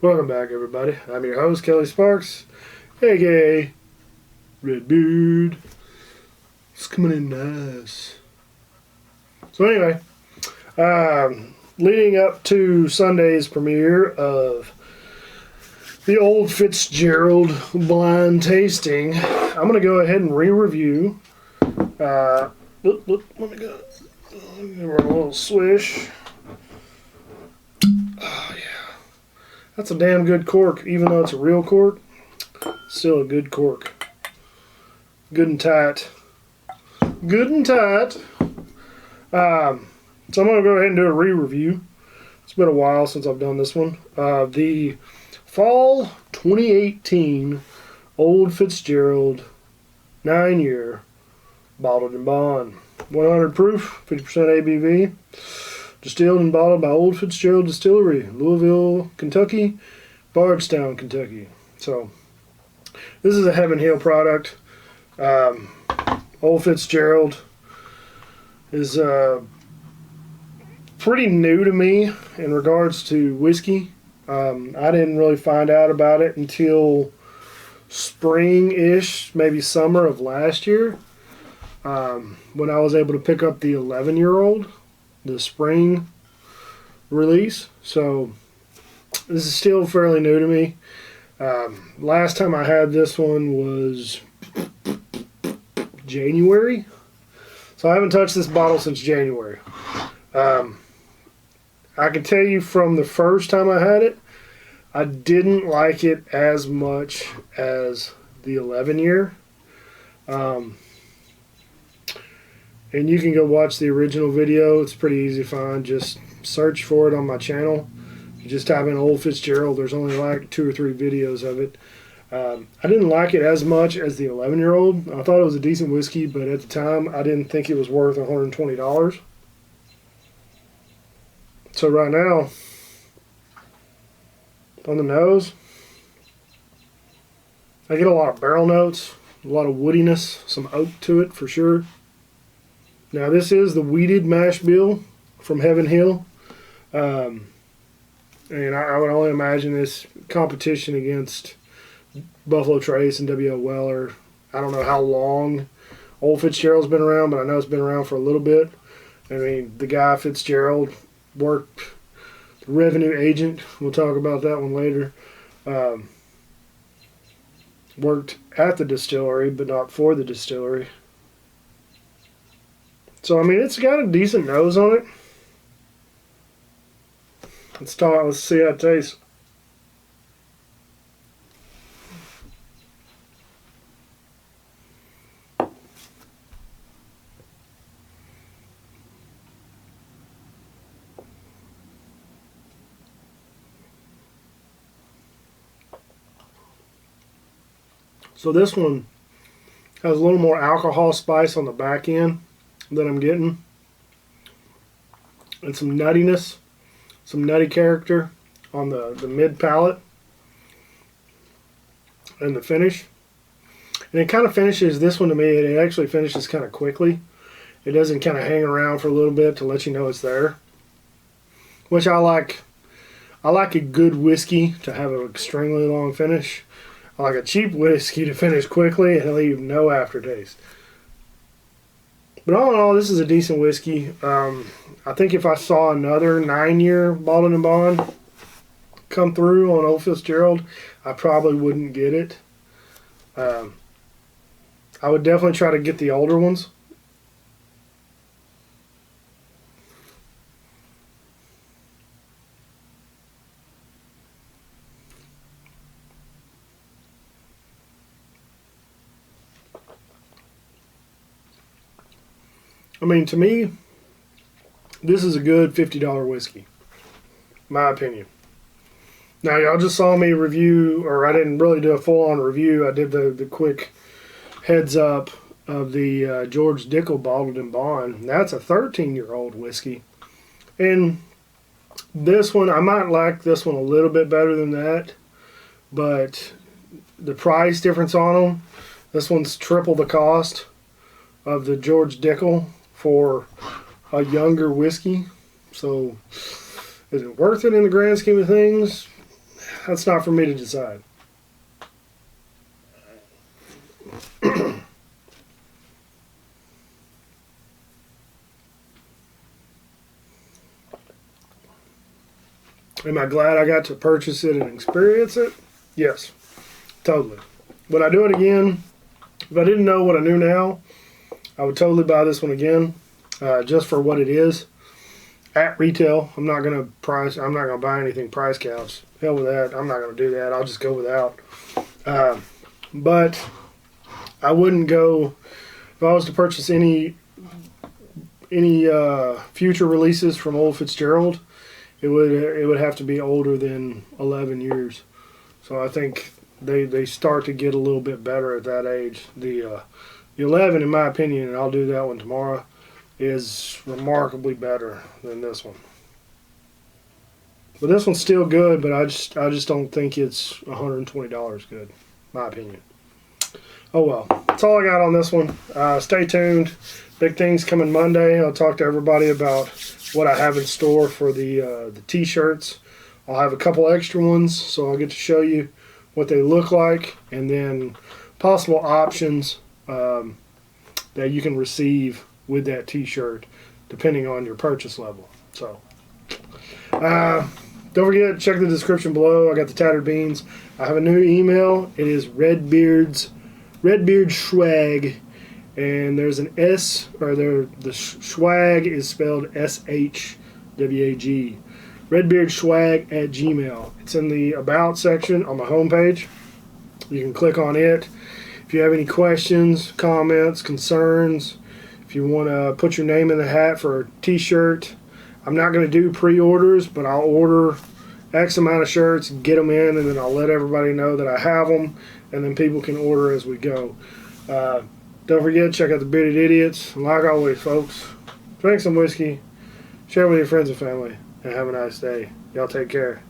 Welcome back, everybody. I'm your host, Kelly Sparks, aka Red Beard. It's coming in nice. So anyway, leading up to Sunday's premiere of the Old Fitzgerald blind tasting, I'm going to go ahead and re-review. Let me go. Give her a little swish. Oh, yeah. That's a damn good cork, even though it's a real cork. Still a good cork. Good and tight. Good and tight. So I'm going to go ahead and do a re-review. It's been a while since I've done this one. The Fall 2018 Old Fitzgerald 9-year bottled and bond. 100 proof, 50% ABV. Distilled and bottled by Old Fitzgerald Distillery, Louisville, Kentucky, Bardstown, Kentucky. So, this is a Heaven Hill product. Old Fitzgerald is pretty new to me in regards to whiskey. I didn't really find out about it until spring-ish, maybe summer of last year, when I was able to pick up the 11-year-old, the spring release. So this is still fairly new to me. Last time I had this one was January. So I haven't touched this bottle since January. I can tell you from the first time I had it, I didn't like it as much as the 11-year. And you can go watch the original video. It's pretty easy to find. Just search for it on my channel. You just type in Old Fitzgerald. There's only like 2 or 3 videos of it. I didn't like it as much as the 11-year-old. I thought it was a decent whiskey, but at the time, I didn't think it was worth $120. So right now, on the nose, I get a lot of barrel notes, a lot of woodiness, some oak to it for sure. Now this is the wheated mash bill from Heaven Hill, and I would only imagine this competition against Buffalo Trace and W.L. Weller. I don't know how long Old Fitzgerald's been around, but I know it's been around for a little bit. I mean, the guy Fitzgerald worked the revenue agent. We'll talk about that one later. Worked at the distillery, but not for the distillery. So, I mean, it's got a decent nose on it. Let's see how it tastes. So this one has a little more alcohol spice on the back end that I'm getting, and some nuttiness, some nutty character on the mid palate and the finish. And it kind of finishes, this one to me, it actually finishes kind of quickly. It doesn't kind of hang around for a little bit to let you know it's there, which I like. I like a good whiskey to have an extremely long finish. I like a cheap whiskey to finish quickly and leave no aftertaste. But all in all, this is a decent whiskey. I think if I saw another 9-year bottled and bond come through on Old Fitzgerald, I probably wouldn't get it. I would definitely try to get the older ones. I mean, to me, this is a good $50 whiskey, my opinion. Now, y'all just saw me review, or I didn't really do a full-on review. I did the quick heads up of the George Dickel bottled and bond. That's a 13-year-old whiskey. And this one, I might like this one a little bit better than that, but the price difference on them, this one's triple the cost of the George Dickel for a younger whiskey. So is it worth it in the grand scheme of things? that's not for me to decide. Am I glad I got to purchase it and experience it? Yes, totally. Would I do it again? If I didn't know what I knew now, I would totally buy this one again, just for what it is. At retail, I'm not gonna buy anything price caps. Hell with that. I'm not gonna do that. I'll just go without. But I wouldn't go if I was to purchase any future releases from Old Fitzgerald. It would have to be older than 11 years. So I think they start to get a little bit better at that age. The 11, in my opinion, and I'll do that one tomorrow, is remarkably better than this one. But this one's still good, but I just don't think it's $120 good, my opinion. Oh well, that's all I got on this one. Stay tuned. Big things coming Monday. I'll talk to everybody about what I have in store for the t-shirts. I'll have a couple extra ones, so I'll get to show you what they look like, and then possible options that you can receive with that t-shirt depending on your purchase level. So don't forget, check the description below. I got the Tattered Beans. I have a new email. It is Redbeard Swag, and there's an S, or the swag is spelled SHWAG. redbeardswag@gmail. It's in the About section on my homepage. You can click on it. If you have any questions, comments, concerns, if you want to put your name in the hat for a t-shirt, I'm not going to do pre-orders, but I'll order X amount of shirts, get them in, and then I'll let everybody know that I have them, and then people can order as we go. Don't forget, check out the Bearded Idiots. And like always, folks, drink some whiskey, share with your friends and family, and have a nice day. Y'all take care.